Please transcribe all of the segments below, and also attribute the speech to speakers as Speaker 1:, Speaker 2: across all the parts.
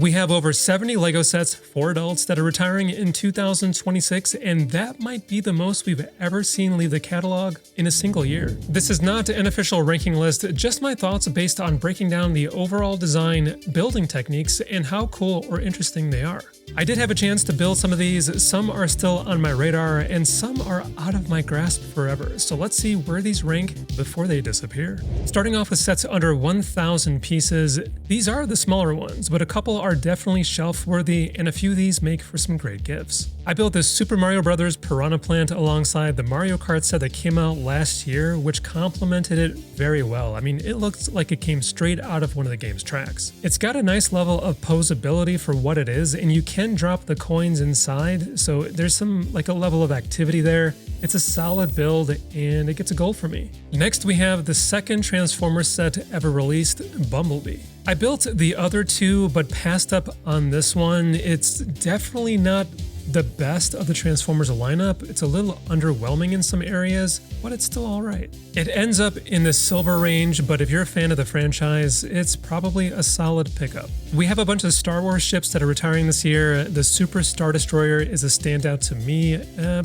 Speaker 1: We have over 70 LEGO sets for adults that are retiring in 2026, and that might be the most we've ever seen leave the catalog in a single year. This is not an official ranking list, just my thoughts based on breaking down the overall design, building techniques, and how cool or interesting they are. I did have a chance to build some of these, some are still on my radar, and some are out of my grasp forever, so let's see where these rank before they disappear. Starting off with sets under 1,000 pieces, these are the smaller ones, but a couple are definitely shelf-worthy, and a few of these make for some great gifts. I built this Super Mario Bros. Piranha Plant alongside the Mario Kart set that came out last year, which complemented it very well. I mean, it looks like it came straight out of one of the game's tracks. It's got a nice level of posability for what it is, and you can drop the coins inside, so there's some a level of activity there. It's a solid build, and it gets a gold for me. Next, we have the second Transformers set ever released, Bumblebee. I built the other two, but passed up on this one. It's definitely not the best of the Transformers lineup. It's a little underwhelming in some areas, but it's still alright. It ends up in the silver range, but if you're a fan of the franchise, it's probably a solid pickup. We have a bunch of Star Wars ships that are retiring this year. The Super Star Destroyer is a standout to me,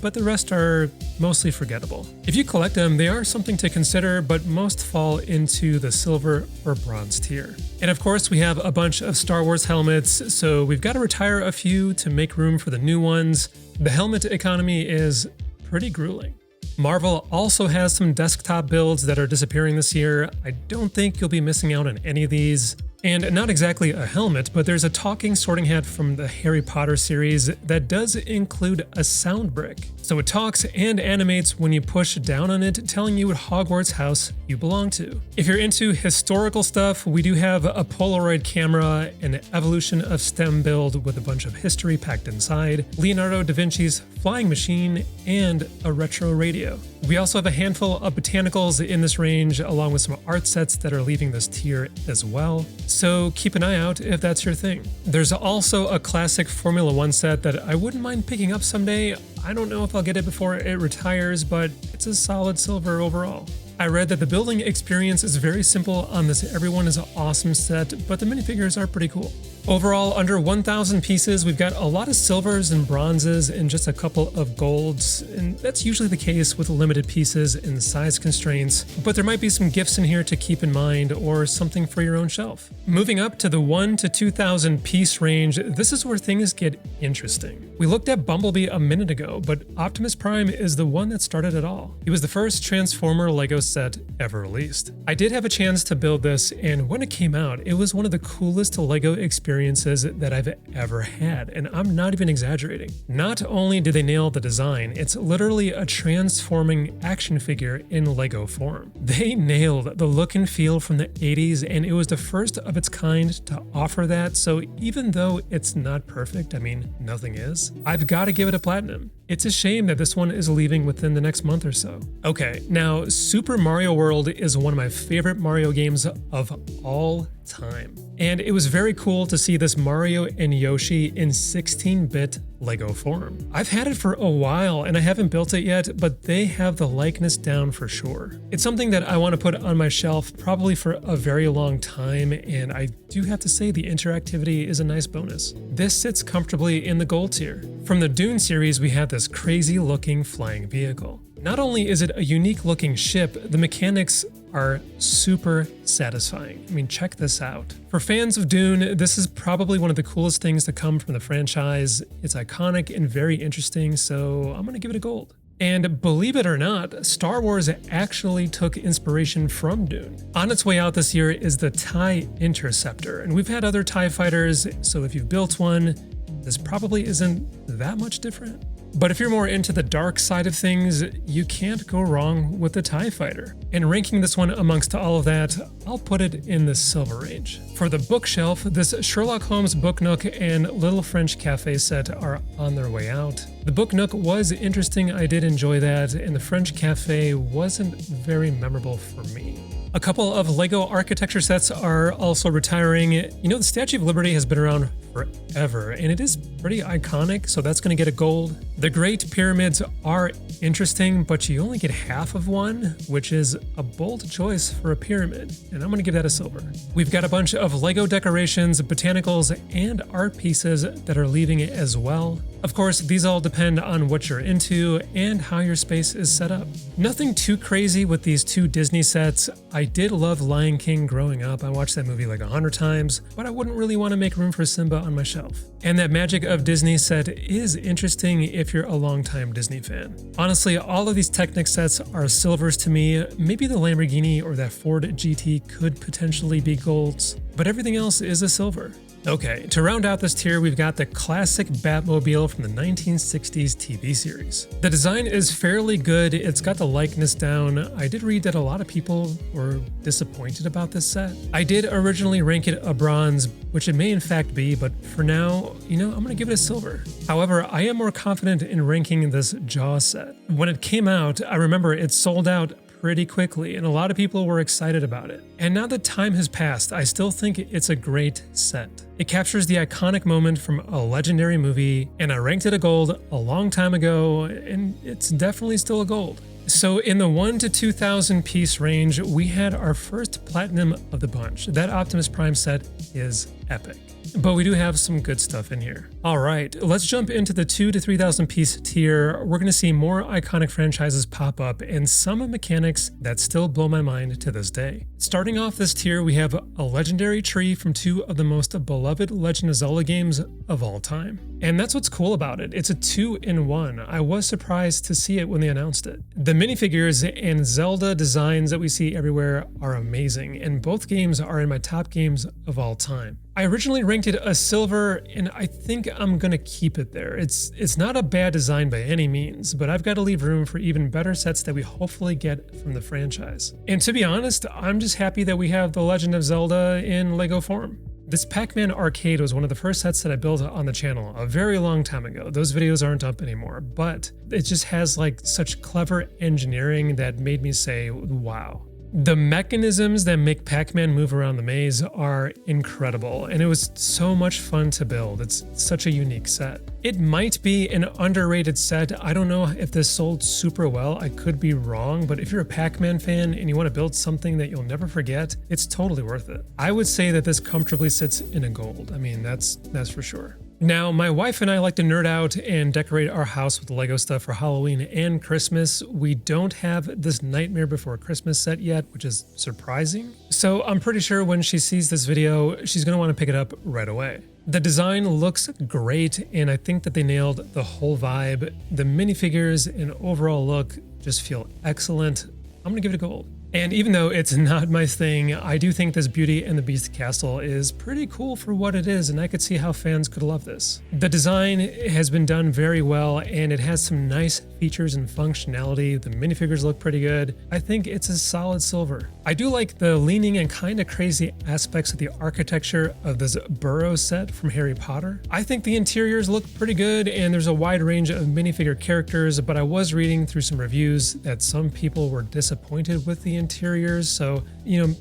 Speaker 1: but the rest are mostly forgettable. If you collect them, they are something to consider, but most fall into the silver or bronze tier. And of course, we have a bunch of Star Wars helmets, so we've got to retire a few to make room for the new ones. The helmet economy is pretty grueling. Marvel also has some desktop builds that are disappearing this year. I don't think you'll be missing out on any of these. And not exactly a helmet, but there's a talking sorting hat from the Harry Potter series that does include a sound brick. So it talks and animates when you push down on it, telling you what Hogwarts house you belong to. If you're into historical stuff, we do have a Polaroid camera, an Evolution of STEM build with a bunch of history packed inside, Leonardo da Vinci's flying machine, and a retro radio. We also have a handful of botanicals in this range, along with some art sets that are leaving this tier as well. So keep an eye out if that's your thing. There's also a classic Formula 1 set that I wouldn't mind picking up someday. I don't know if I'll get it before it retires, but it's a solid silver overall. I read that the building experience is very simple on this Everyone is Awesome set, but the minifigures are pretty cool. Overall, under 1,000 pieces, we've got a lot of silvers and bronzes and just a couple of golds, and that's usually the case with limited pieces and size constraints, but there might be some gifts in here to keep in mind or something for your own shelf. Moving up to the 1 to 2,000 piece range, this is where things get interesting. We looked at Bumblebee a minute ago, but Optimus Prime is the one that started it all. He was the first Transformer LEGO set ever released. I did have a chance to build this, and when it came out, it was one of the coolest LEGO experiences that I've ever had, and I'm not even exaggerating. Not only did they nail the design, it's literally a transforming action figure in LEGO form. They nailed the look and feel from the 80s, and it was the first of its kind to offer that, so even though it's not perfect, I mean, nothing is, I've got to give it a platinum. It's a shame that this one is leaving within the next month or so. Okay, now Super Mario World is one of my favorite Mario games of all time. And it was very cool to see this Mario and Yoshi in 16-bit LEGO form. I've had it for a while and I haven't built it yet, but they have the likeness down for sure. It's something that I want to put on my shelf probably for a very long time, and I do have to say the interactivity is a nice bonus. This sits comfortably in the gold tier. From the Dune series, we have this crazy looking flying vehicle. Not only is it a unique looking ship, the mechanics are super satisfying. I mean, check this out. For fans of Dune, this is probably one of the coolest things to come from the franchise. It's iconic and very interesting, so I'm gonna give it a gold. And believe it or not, Star Wars actually took inspiration from Dune. On its way out this year is the TIE Interceptor, and we've had other TIE fighters, so if you've built one, this probably isn't that much different. But if you're more into the dark side of things, you can't go wrong with the TIE Fighter. And ranking this one amongst all of that, I'll put it in the silver range. For the bookshelf, this Sherlock Holmes book nook and Little French Cafe set are on their way out. The book nook was interesting, I did enjoy that, and the French Cafe wasn't very memorable for me. A couple of LEGO architecture sets are also retiring. You know, the Statue of Liberty has been around forever, and it is pretty iconic, so that's going to get a gold. The Great Pyramids are interesting, but you only get half of one, which is a bold choice for a pyramid, and I'm going to give that a silver. We've got a bunch of Lego decorations, botanicals, and art pieces that are leaving it as well. Of course, these all depend on what you're into and how your space is set up. Nothing too crazy with these two Disney sets. I did love Lion King growing up. I watched that movie like 100 times, but I wouldn't really want to make room for Simba on my shelf. And that Magic of Disney set is interesting if you're a longtime Disney fan. Honestly, all of these Technic sets are silvers to me. Maybe the Lamborghini or that Ford GT could potentially be golds, but everything else is a silver. Okay, to round out this tier, we've got the classic Batmobile from the 1960s TV series. The design is fairly good, it's got the likeness down. I did read that a lot of people were disappointed about this set. I did originally rank it a bronze, which it may in fact be, but for now, I'm gonna give it a silver. However, I am more confident in ranking this Jaws set. When it came out, I remember it sold out pretty quickly, and a lot of people were excited about it. And now that time has passed, I still think it's a great set. It captures the iconic moment from a legendary movie, and I ranked it a gold a long time ago, and it's definitely still a gold. So in the 1 to 2,000 piece range, we had our first platinum of the bunch. That Optimus Prime set is epic. But we do have some good stuff in here. All right, let's jump into the 2 to 3,000 piece tier. We're going to see more iconic franchises pop up and some mechanics that still blow my mind to this day. Starting off this tier, we have a legendary tree from two of the most beloved Legend of Zelda games of all time. And that's what's cool about it. It's a 2-in-1. I was surprised to see it when they announced it. The minifigures and Zelda designs that we see everywhere are amazing, and both games are in my top games of all time. I originally ranked it a silver, and I think I'm gonna keep it there. It's not a bad design by any means, but I've got to leave room for even better sets that we hopefully get from the franchise. And to be honest, I'm just happy that we have The Legend of Zelda in Lego form. This PAC-MAN Arcade was one of the first sets that I built on the channel a very long time ago. Those videos aren't up anymore, but it just has like such clever engineering that made me say, wow. The mechanisms that make Pac-Man move around the maze are incredible, and it was so much fun to build. It's such a unique set. It might be an underrated set. I don't know if this sold super well. I could be wrong, but if you're a Pac-Man fan and you want to build something that you'll never forget, it's totally worth it. I would say that this comfortably sits in a gold. I mean, that's for sure. Now, my wife and I like to nerd out and decorate our house with Lego stuff for Halloween and Christmas. We don't have this Nightmare Before Christmas set yet, which is surprising. So I'm pretty sure when she sees this video, she's going to want to pick it up right away. The design looks great, and I think that they nailed the whole vibe. The minifigures and overall look just feel excellent. I'm going to give it a gold. And even though it's not my thing, I do think this Beauty and the Beast castle is pretty cool for what it is, and I could see how fans could love this. The design has been done very well, and it has some nice features and functionality. The minifigures look pretty good. I think it's a solid silver. I do like the leaning and kind of crazy aspects of the architecture of this Burrow set from Harry Potter. I think the interiors look pretty good, and there's a wide range of minifigure characters, but I was reading through some reviews that some people were disappointed with the interiors, so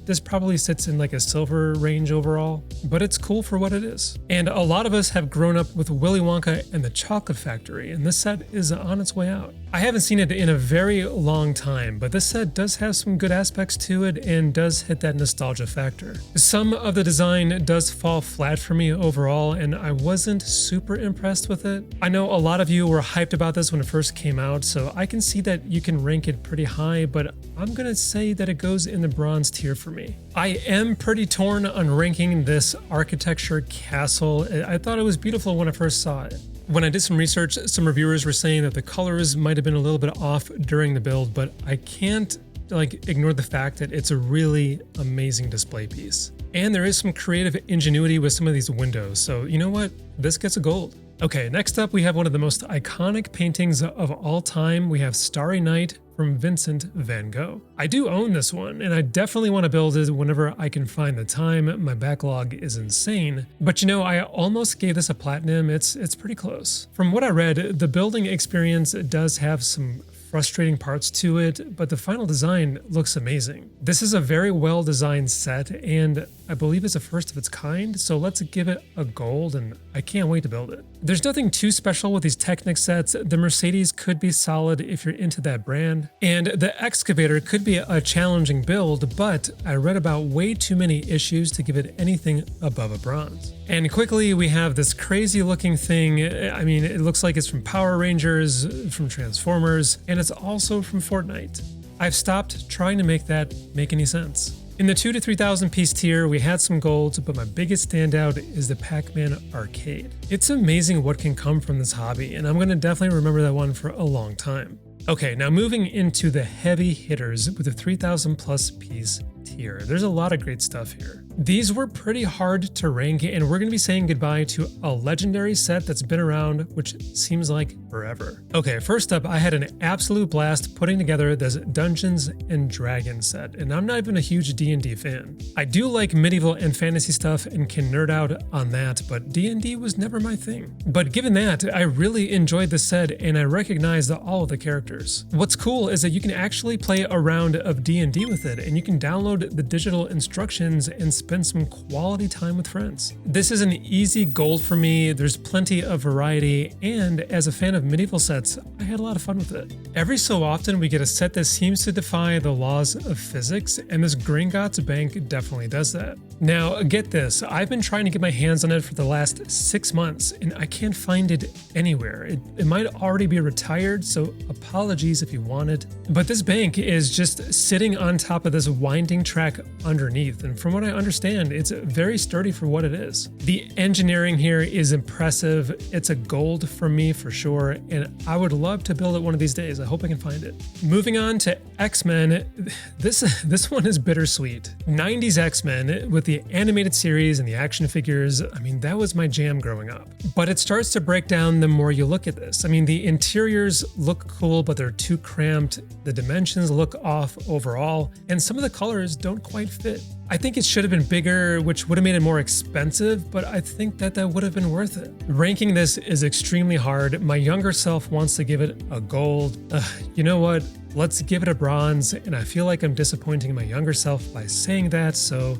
Speaker 1: this probably sits in like a silver range overall, but it's cool for what it is. And a lot of us have grown up with Willy Wonka and the Chocolate Factory, and this set is on its way out. I haven't seen it in a very long time, but this set does have some good aspects to it and does hit that nostalgia factor. Some of the design does fall flat for me overall, and I wasn't super impressed with it. I know a lot of you were hyped about this when it first came out, so I can see that you can rank it pretty high, but I'm gonna say that it goes in the bronze tier for me. I am pretty torn on ranking this architecture castle. I thought it was beautiful when I first saw it. When I did some research, some reviewers were saying that the colors might have been a little bit off during the build, but I can't ignore the fact that it's a really amazing display piece. And there is some creative ingenuity with some of these windows, so you know what? This gets a gold. Okay, next up we have one of the most iconic paintings of all time. We have Starry Night from Vincent van Gogh. I do own this one, and I definitely want to build it whenever I can find the time. My backlog is insane. But I almost gave this a platinum. It's pretty close. From what I read, the building experience does have some frustrating parts to it, but the final design looks amazing. This is a very well designed set, and I believe it's a first of its kind, so let's give it a gold, and I can't wait to build it. There's nothing too special with these Technic sets. The Mercedes could be solid if you're into that brand, and the Excavator could be a challenging build, but I read about way too many issues to give it anything above a bronze. And quickly, we have this crazy looking thing. I mean, it looks like it's from Power Rangers, from Transformers, and it's also from Fortnite. I've stopped trying to make that make any sense. In the 2,000 to 3,000 piece tier, we had some golds, but my biggest standout is the PAC-MAN Arcade. It's amazing what can come from this hobby, and I'm going to definitely remember that one for a long time. Okay, now moving into the heavy hitters with the 3,000 plus piece tier. There's a lot of great stuff here. These were pretty hard to rank, and we're going to be saying goodbye to a legendary set that's been around, which seems like forever. Okay, first up, I had an absolute blast putting together this Dungeons and Dragons set, and I'm not even a huge D&D fan. I do like medieval and fantasy stuff and can nerd out on that, but D&D was never my thing. But given that, I really enjoyed the set, and I recognized all of the characters. What's cool is that you can actually play a round of D&D with it, and you can download the digital instructions and spend some quality time with friends. This is an easy gold for me. There's plenty of variety, and as a fan of medieval sets, I had a lot of fun with it. Every so often we get a set that seems to defy the laws of physics, and this Gringotts Bank definitely does that. Now get this, I've been trying to get my hands on it for the last 6 months, and I can't find it anywhere. It might already be retired, so apologies if you want it. But this bank is just sitting on top of this winding track underneath, and from what I understand, it's very sturdy for what it is. The engineering here is impressive. It's a gold for me for sure, and I would love to build it one of these days. I hope I can find it. Moving on to X-Men, this one is bittersweet. 90s X-Men with the animated series and the action figures, I mean, that was my jam growing up. But it starts to break down the more you look at this. I mean, the interiors look cool, but they're too cramped. The dimensions look off overall, and some of the colors don't quite fit. I think it should have been bigger, which would have made it more expensive, but I think that would have been worth it. Ranking this is extremely hard. My younger self wants to give it a gold. You know what? Let's give it a bronze, and I feel like I'm disappointing my younger self by saying that, so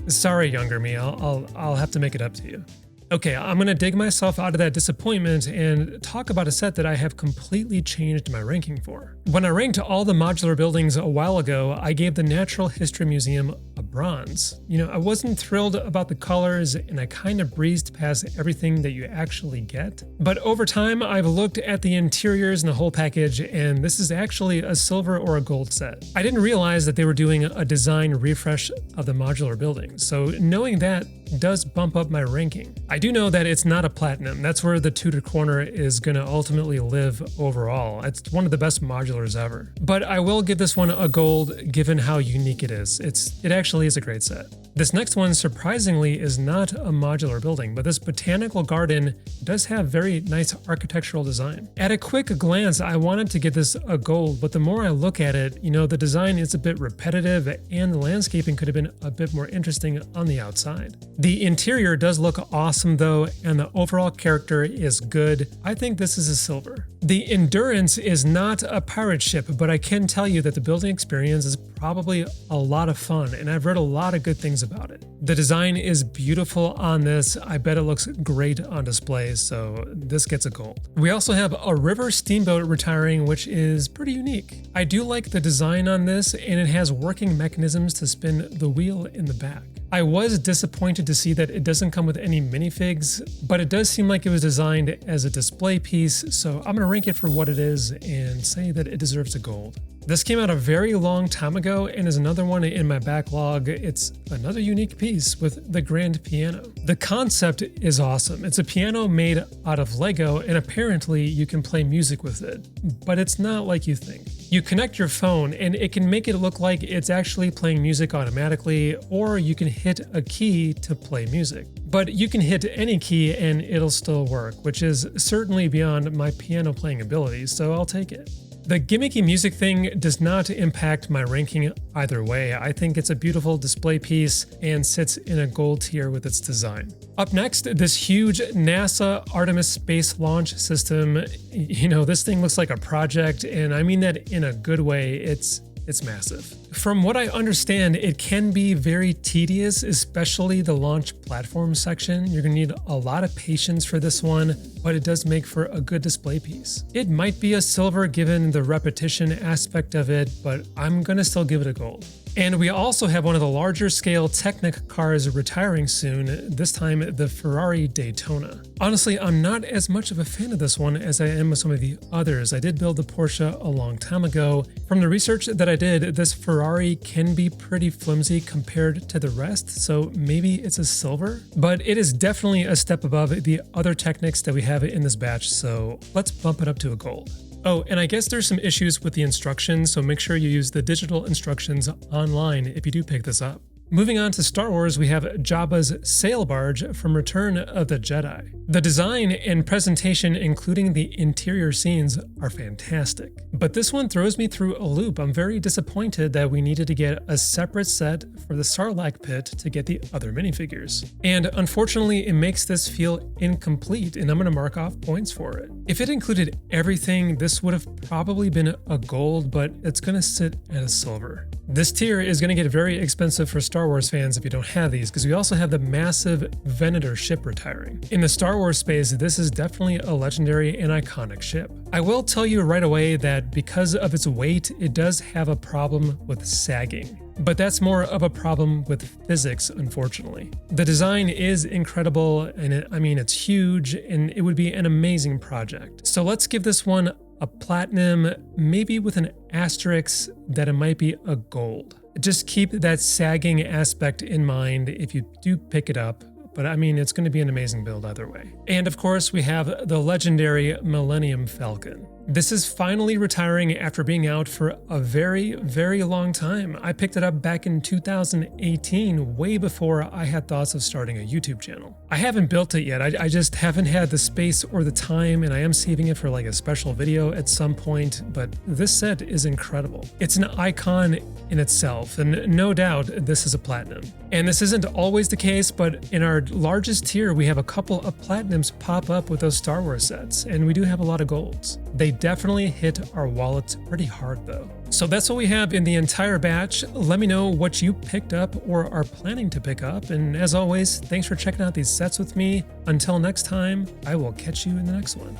Speaker 1: sorry, younger me. I'll have to make it up to you. Okay, I'm gonna dig myself out of that disappointment and talk about a set that I have completely changed my ranking for. When I ranked all the modular buildings a while ago, I gave the Natural History Museum a bronze. You know, I wasn't thrilled about the colors, and I kind of breezed past everything that you actually get. But over time, I've looked at the interiors and the whole package, and this is actually a silver or a gold set. I didn't realize that they were doing a design refresh of the modular buildings, so knowing that does bump up my ranking. I do know that it's not a platinum. That's where the Tudor Corner is going to ultimately live overall. It's one of the best modulars ever. But I will give this one a gold given how unique it is. It actually is a great set. This next one, surprisingly, is not a modular building, but this botanical garden does have very nice architectural design. At a quick glance, I wanted to give this a gold, but the more I look at it, you know, the design is a bit repetitive, and the landscaping could have been a bit more interesting on the outside. The interior does look awesome though, and the overall character is good. I think this is a silver. The Endurance is not a pirate ship, but I can tell you that the building experience is probably a lot of fun, and I've read a lot of good things about it. The design is beautiful on this. I bet it looks great on display, so this gets a gold. We also have a river steamboat retiring, which is pretty unique. I do like the design on this, and it has working mechanisms to spin the wheel in the back. I was disappointed to see that it doesn't come with any minifigs, but it does seem like it was designed as a display piece, so I'm going to rank it for what it is and say that it deserves a gold. This came out a very long time ago and is another one in my backlog. It's another unique piece with the grand piano. The concept is awesome. It's a piano made out of Lego, and apparently you can play music with it, but it's not like you think. You connect your phone and it can make it look like it's actually playing music automatically, or you can hit a key to play music. But you can hit any key and it'll still work, which is certainly beyond my piano playing abilities, so I'll take it. The gimmicky music thing does not impact my ranking either way. I think it's a beautiful display piece and sits in a gold tier with its design. Up next, this huge NASA Artemis space launch system. You know, this thing looks like a project, and I mean that in a good way. It's it's massive. From what I understand, it can be very tedious, especially the launch platform section. You're gonna need a lot of patience for this one, but it does make for a good display piece. It might be a silver given the repetition aspect of it, but I'm gonna still give it a gold. And we also have one of the larger scale Technic cars retiring soon, this time the Ferrari Daytona. Honestly, I'm not as much of a fan of this one as I am of some of the others. I did build the Porsche a long time ago. From the research that I did, this Ferrari can be pretty flimsy compared to the rest, so maybe it's a silver. But it is definitely a step above the other Technics that we have in this batch, so let's bump it up to a gold. Oh, and I guess there's some issues with the instructions, so make sure you use the digital instructions online if you do pick this up. Moving on to Star Wars, we have Jabba's sail barge from Return of the Jedi. The design and presentation, including the interior scenes, are fantastic. But this one throws me through a loop. I'm very disappointed that we needed to get a separate set for the Sarlacc pit to get the other minifigures. And unfortunately, it makes this feel incomplete, and I'm going to mark off points for it. If it included everything, this would have probably been a gold, but it's going to sit at a silver. This tier is going to get very expensive for Star Wars fans if you don't have these, because we also have the massive Venator ship retiring. In the Star Wars space, this is definitely a legendary and iconic ship. I will tell you right away that because of its weight, it does have a problem with sagging. But that's more of a problem with physics, unfortunately. The design is incredible, and it's huge, and it would be an amazing project. So let's give this one a platinum, maybe with an asterisk that it might be a gold. Just keep that sagging aspect in mind if you do pick it up, but it's going to be an amazing build either way. And of course, we have the legendary Millennium Falcon. This is finally retiring after being out for a very, very long time. I picked it up back in 2018, way before I had thoughts of starting a YouTube channel. I haven't built it yet. I just haven't had the space or the time, and I am saving it for like a special video at some point, but this set is incredible. It's an icon in itself, and no doubt this is a platinum. And this isn't always the case, but in our largest tier, we have a couple of platinums pop up with those Star Wars sets, and we do have a lot of golds. They definitely hit our wallets pretty hard though. So that's what we have in the entire batch. Let me know what you picked up or are planning to pick up. And as always, thanks for checking out these sets with me. Until next time, I will catch you in the next one.